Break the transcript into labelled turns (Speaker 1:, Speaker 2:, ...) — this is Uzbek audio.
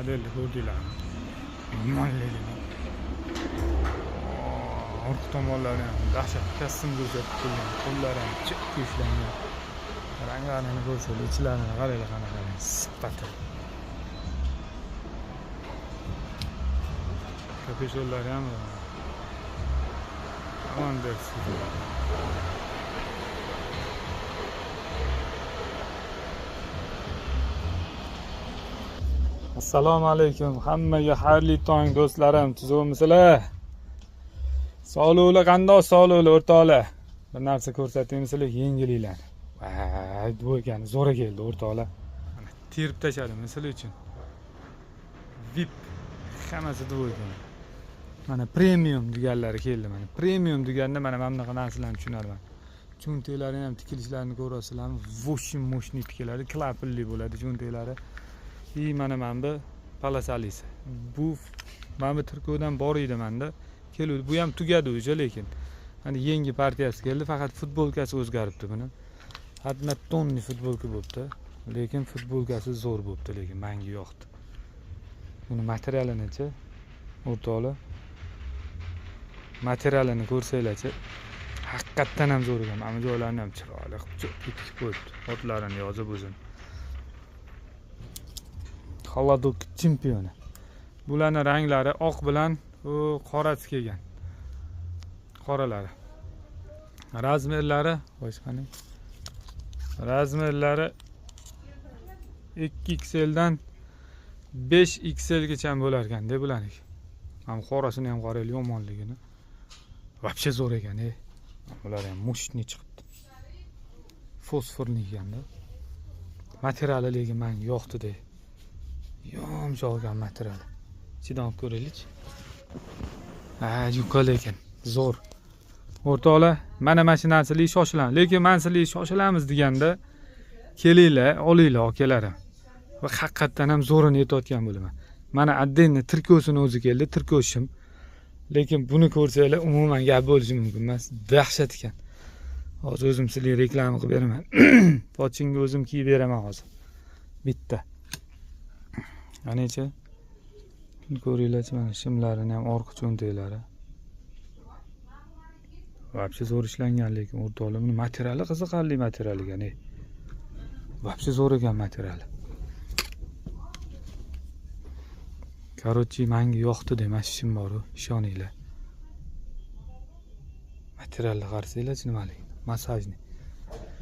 Speaker 1: modelni ko'rdinglarmi? Yomonligini. Orqa tomonlari ham dahshat kassim ko'rsatib qo'ygan. Qo'llari ham chikka ishlangan. Ranglarini ko'rsangiz, ichlarini qaranglar qanaqa sifati. Kapeshonlari ham Wonders. Assalomu alaykum. Hammaga xayrli tong do'stlarim. Tuzukmisizlar? Sog'liklar qandoq sog'liklar o'rtoqlar? Bir narsa ko'rsataymisizlar, yengilinglar. Vay, bu ekan, zo'r keldi o'rtoqlar. Mana terib tashladim sizlar uchun. VIP hammasi bu ekan. Mana premium deganlari keldi mana. Premium deganda mana bunaqa narsalarni tushunarman. Cho'ntaklari ham tikilishlarini ko'rasizlarmi? Voshim moshni tikiladi, klapilli bo'ladi cho'ntaklari. Mana bu palasalisi. Bu mana bu Turkiyadan bor edi menda. Keldi, bu ham tugadi o'sha, lekin hani yangi partiyasi keldi, faqat futbolkasi o'zgaribdi buni. Hadna tonni futbolka bo'libdi, lekin futbolkasi zo'r bo'libdi, lekin menga yoqdi. Buni materialini-chi, o'rtoqlar. Materialini ko'rsanglar-chi, haqiqatdan ham zo'r ekan. Mana joylarini ham chiroyli qilib tikib qo'yibdi. Otlarini yozib o'zini. Холодок chempioni. Bularning ranglari oq bilan qorasi kelgan. Qoralari. Razmerlari, boshqani. Razmerlari 2XL dan 5XL gacha bo'lar ekan-da bularniki. Mana qorasini ham qaraylik yomonligini. Вообще zo'r ekan, Bular ham mushni chiqibdi. Fosforli ekan-da. Materiali lekin menga yoqdi-da. Yumshoq ekan materiali. Ichidan olib ko'raylik-chi. Yuqol ekan, zo'r. O'rtoqlar, mana shu narsalarga shoshilamiz. Lekin men sizlarga shoshilamiz deganda kelinglar, olinglar akalarim. Va haqiqatdan ham zo'rini aytayotgan bo'laman. Mana addenni trikosini o'zi keldi, trikoshim. Lekin buni ko'rsanglar umuman gap bo'lishi mumkin emas. Dahshat ekan. Hozir o'zim sizlarga reklama qilib beraman. Pochinga o'zim kiyib beraman hozir. Bitta. Qanacha? Ko'ringlar, mana shimlarini ham orqa cho'ntaklari. Вообще zo'r ishlangan, lekin o'rtoqlar, buni materiali qiziqarli material ekan. Вообще zo'r ekan materiali. Короче, menga yoqdi demashim bor, ishoninglar. Materialni qarasanglar, nimalik? Masajni.